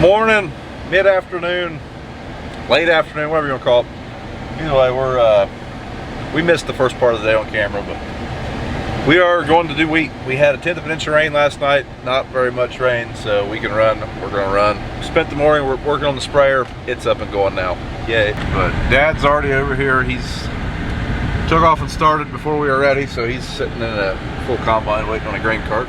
Morning, mid-afternoon, late afternoon, whatever you want to call it. Anyway, we missed the first part of the day on camera, but we are going to do wheat. We had a 1/10 of an inch of rain last night, not very much rain, so we can run. We're going to run. Spent the morning, we're working on the sprayer. It's up and going now. Yay. But Dad's already over here. He's took off and started before we were ready, so he's sitting in a full combine waiting on a grain cart.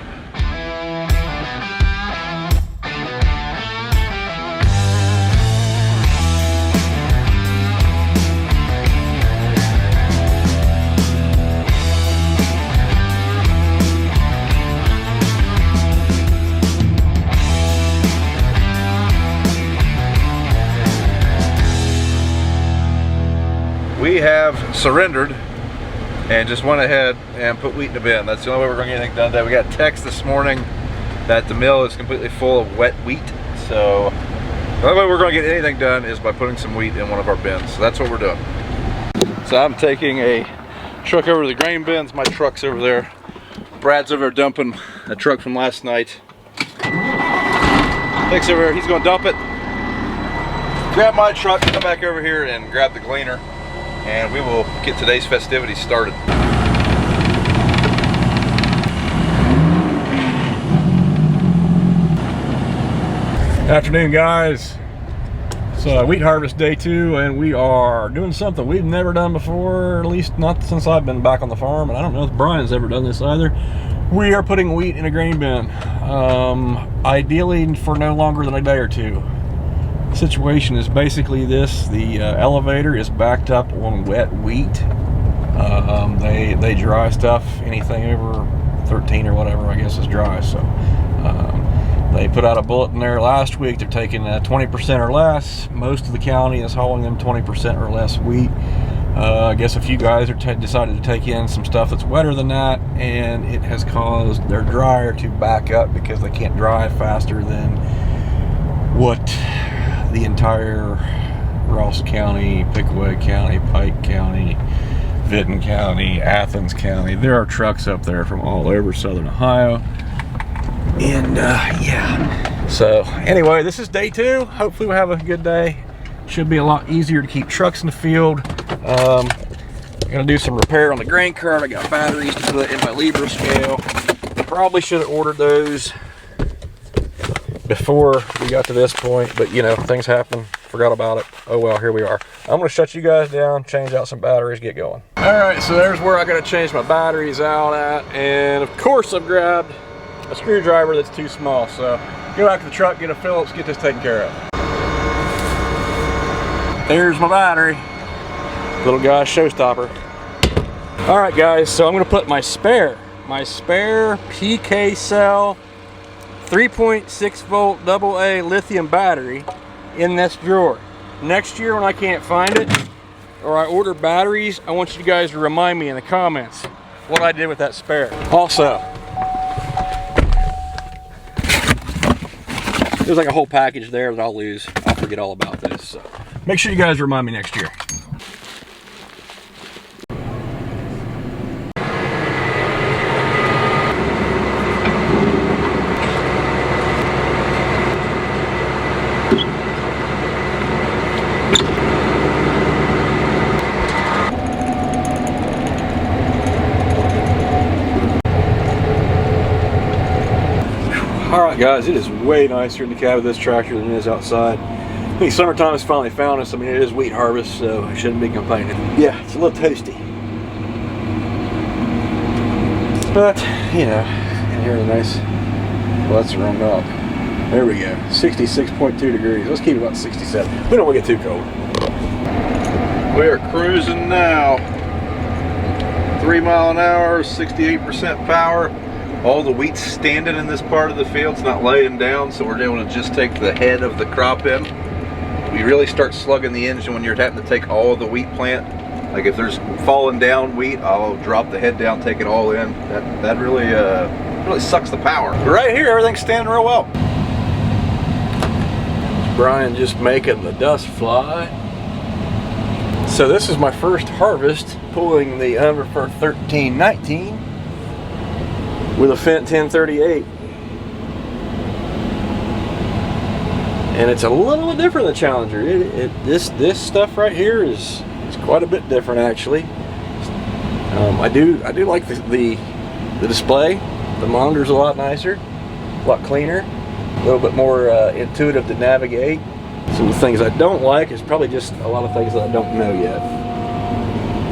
We have surrendered and just went ahead and put wheat in the bin. That's the only way we're going to get anything done today. We got a text this morning that the mill is completely full of wet wheat. So the only way we're going to get anything done is by putting some wheat in one of our bins. So that's what we're doing. So I'm taking a truck over to the grain bins. My truck's over there. Brad's over there dumping a truck from last night. Nick's over here. He's going to dump it. Grab my truck, come back over here and grab the gleaner. And we will get today's festivities started. Afternoon, guys. It's wheat harvest day 2, and we are doing something we've never done before, at least not since I've been back on the farm, and I don't know if Brian's ever done this either. We are putting wheat in a grain bin, ideally for no longer than a day or two. The situation is basically this: the elevator is backed up on wet wheat. They dry stuff, anything over 13 or whatever I guess is dry. So they put out a bulletin there last week. They're taking 20% or less. Most of the county is hauling them 20% or less wheat. I guess a few guys are decided to take in some stuff that's wetter than that, and it has caused their dryer to back up because they can't dry faster than what the entire Ross County, Pickaway County, Pike County, Vinton County, Athens County. There are trucks up there from all over southern Ohio. And yeah. So anyway, this is day 2. Hopefully we'll have a good day. Should be a lot easier to keep trucks in the field. I'm gonna do some repair on the grain cart. I got batteries to put in my Libra scale. Probably should have ordered those before we got to this point, but you know, things happen. Forgot about it. Oh well, here we are. I'm gonna shut you guys down, change out some batteries, get going. All right, so there's where I gotta change my batteries out at, and of course I've grabbed a screwdriver that's too small. So go back to the truck, get a Phillips, get this taken care of. There's my battery, little guy showstopper. All right, guys, so I'm gonna put my spare PK cell 3.6 volt AA lithium battery in this drawer. Next year when I can't find it or I order batteries, I want you guys to remind me in the comments what I did with that spare. Also, there's like a whole package there that I'll lose. I'll forget all about this. So make sure you guys remind me next year. Alright guys, it is way nicer in the cab of this tractor than it is outside. I think summertime has finally found us. I mean, it is wheat harvest, so I shouldn't be complaining. Yeah, it's a little toasty. But, you know, and here are the nice, well, that's the wrong knob. There we go, 66.2 degrees. Let's keep it about 67. We don't want to get too cold. We are cruising now. 3 mile an hour, 68% power. All the wheat's standing in this part of the field. It's not laying down, so we're able to just take the head of the crop in. We really start slugging the engine when you're having to take all of the wheat plant. Like if there's falling down wheat, I'll drop the head down, take it all in. That really sucks the power. But right here, everything's standing real well. Brian just making the dust fly. So this is my first harvest, pulling the Humber 1319 with a Fendt 1038. And it's a little bit different than Challenger. This stuff right here is quite a bit different, actually. I do like the display. The monitor's a lot nicer, a lot cleaner, a little bit more intuitive to navigate. Some of the things I don't like is probably just a lot of things that I don't know yet.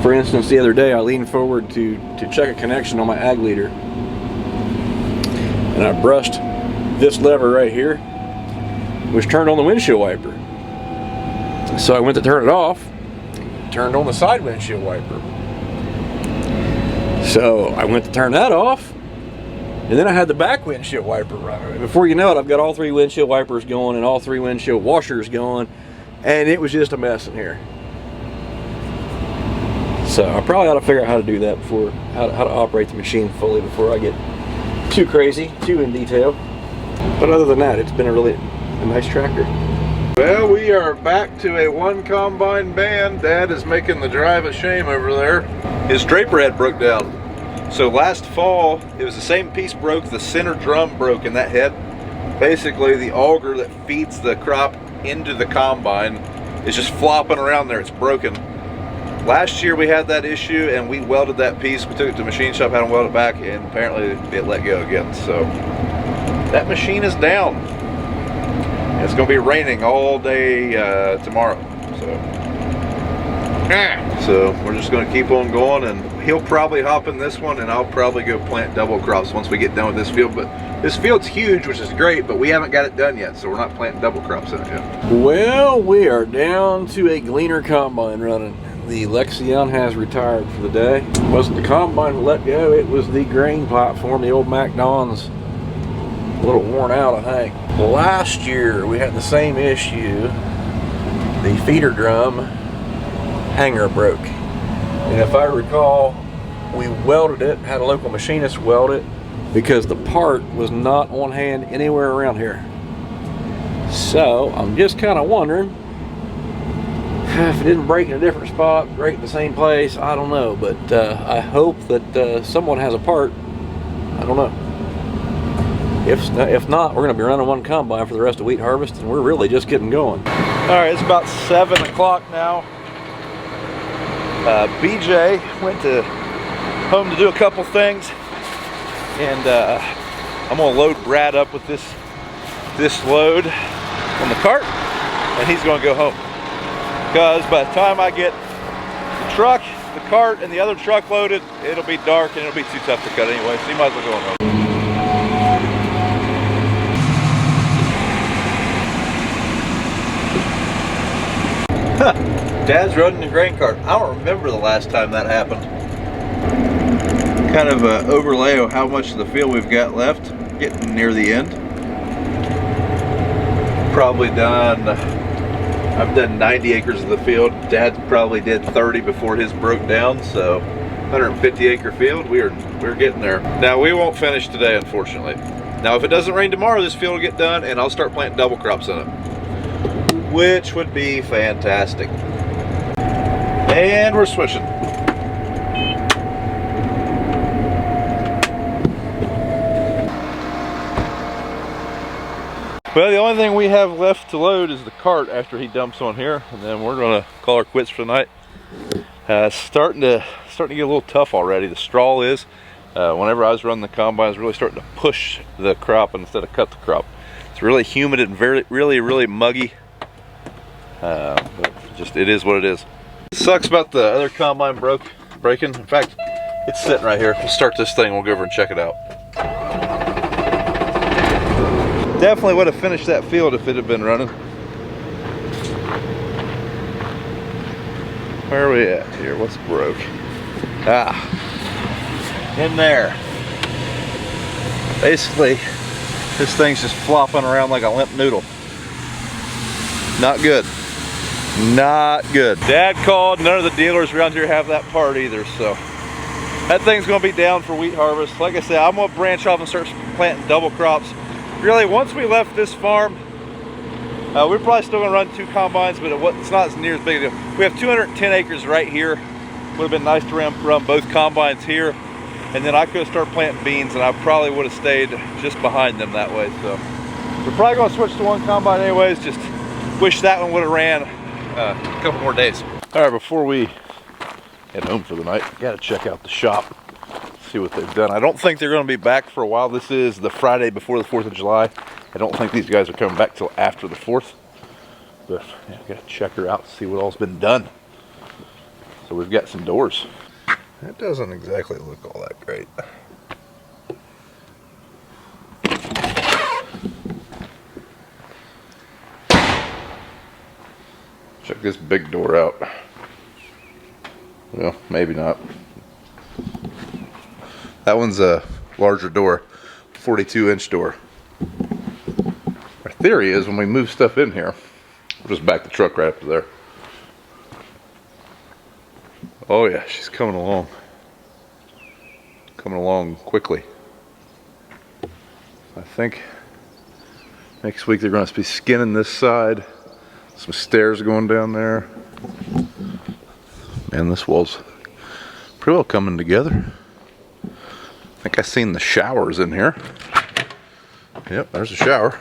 For instance, the other day I leaned forward to check a connection on my ag leader, and I brushed this lever right here, which turned on the windshield wiper. So I went to turn it off, turned on the side windshield wiper. So I went to turn that off, and then I had the back windshield wiper running. Before you know it, I've got all 3 windshield wipers going and all 3 windshield washers going, and it was just a mess in here. So I probably ought to figure out how to do that before, how to operate the machine fully before I get too crazy, too in detail. But other than that, it's been a nice tractor. Well, we are back to a 1 combine band. Dad is making the drive a shame over there. His draper head broke down. So last fall, it was the same piece broke, the center drum broke in that head. Basically, the auger that feeds the crop into the combine is just flopping around there. It's broken. Last year we had that issue and we welded that piece. We took it to the machine shop, had them weld it back, and apparently it let go again. So that machine is down. It's going to be raining all day tomorrow. So we're just going to keep on going, and he'll probably hop in this one, and I'll probably go plant double crops once we get done with this field. But this field's huge, which is great, but we haven't got it done yet, so we're not planting double crops in it yet. Well, we are down to a gleaner combine running. The Lexion has retired for the day. It wasn't the combine that let go, it was the grain platform. The old MacDon's a little worn out, I think. Last year we had the same issue. The feeder drum hanger broke. And if I recall, we welded it, had a local machinist weld it, because the part was not on hand anywhere around here. So I'm just kind of wondering if it didn't break in a different spot, break in the same place, I don't know. But I hope that someone has a part. I don't know. If not, we're going to be running 1 combine for the rest of wheat harvest, and we're really just getting going. All right, it's about 7 o'clock now. BJ went to home to do a couple things, and I'm going to load Brad up with this load on the cart, and he's going to go home. Because by the time I get the truck, the cart, and the other truck loaded, it'll be dark and it'll be too tough to cut anyway, so you might as well go home. Huh. Dad's running the grain cart. I don't remember the last time that happened. Kind of an overlay of how much of the field we've got left, getting near the end. Probably done, I've done 90 acres of the field. Dad probably did 30 before his broke down, so 150 acre field, we're getting there. Now we won't finish today, unfortunately. Now if it doesn't rain tomorrow, this field will get done and I'll start planting double crops in it, which would be fantastic. And we're switching. Well, the only thing we have left to load is the cart after he dumps on here, and then we're gonna call our quits for the night. Starting to get a little tough already. The straw is. Whenever I was running the combine, I was really starting to push the crop instead of cut the crop. It's really humid and really muggy. But just it is what it is. It sucks about the other combine breaking. In fact, it's sitting right here. We'll start this thing. We'll go over and check it out. Definitely would have finished that field if it had been running. Where are we at here? What's broke? In there. Basically, this thing's just flopping around like a limp noodle. Not good. Not good. Dad called. None of the dealers around here have that part either, so that thing's gonna be down for wheat harvest. Like I said, I'm gonna branch off and start planting double crops. Really, once we left this farm, we're probably still gonna run 2 combines, but it's not as near as big a deal. We have 210 acres right here. Would have been nice to run both combines here, and then I could have started planting beans, and I probably would have stayed just behind them that way. So We're probably gonna switch to one combine anyways. Just wish that one would have ran a couple more days. All right, before we head home for the night, gotta check out the shop, see what they've done. I don't think they're gonna be back for a while. This is the Friday before the 4th of July. I don't think these guys are coming back till after the 4th. But yeah, gotta check her out, see what all's been done. So we've got some doors. That doesn't exactly look all that great. Check this big door out. Well, maybe not. That one's a larger door, 42-inch door. Our theory is when we move stuff in here, we'll just back the truck right up to there. Oh yeah, she's coming along. Coming along quickly. I think next week they're going to be skinning this side. Some stairs going down there. Man, this wall's pretty well coming together. I think I seen the showers in here. Yep, there's a shower.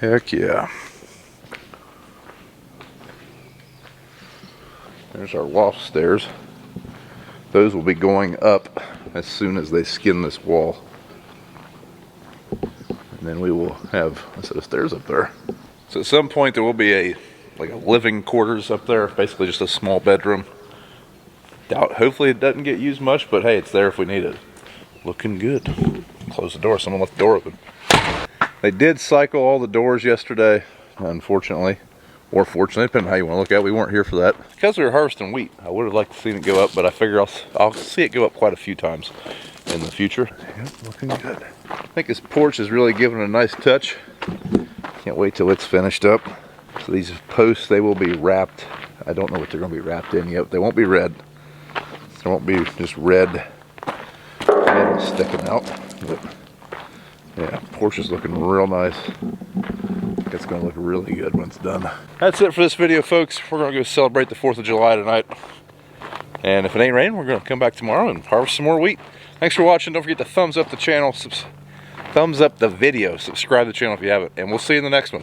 Heck yeah. There's our loft stairs. Those will be going up as soon as they skin this wall. And then we will have a set of stairs up there. So at some point there will be a living quarters up there, basically just a small bedroom. Hopefully it doesn't get used much, but hey, it's there if we need it. Looking good. Close the door, someone left the door open. They did cycle all the doors yesterday, unfortunately. Or fortunately, depending on how you want to look at it. We weren't here for that. Because we were harvesting wheat, I would have liked to see it go up, but I figure I'll see it go up quite a few times in the future. Yep, looking good. I think this porch is really giving it a nice touch. Can't wait till it's finished up. So these posts, they will be wrapped. I don't know what they're going to be wrapped in yet. They won't be red. There won't be just red metal sticking out. But yeah, porch is looking real nice. It's going to look really good when it's done. That's it for this video, folks. We're going to go celebrate the 4th of July tonight. And if it ain't raining, we're going to come back tomorrow and harvest some more wheat. Thanks for watching. Don't forget to thumbs up the channel, thumbs up the video, subscribe to the channel if you haven't, and we'll see you in the next one.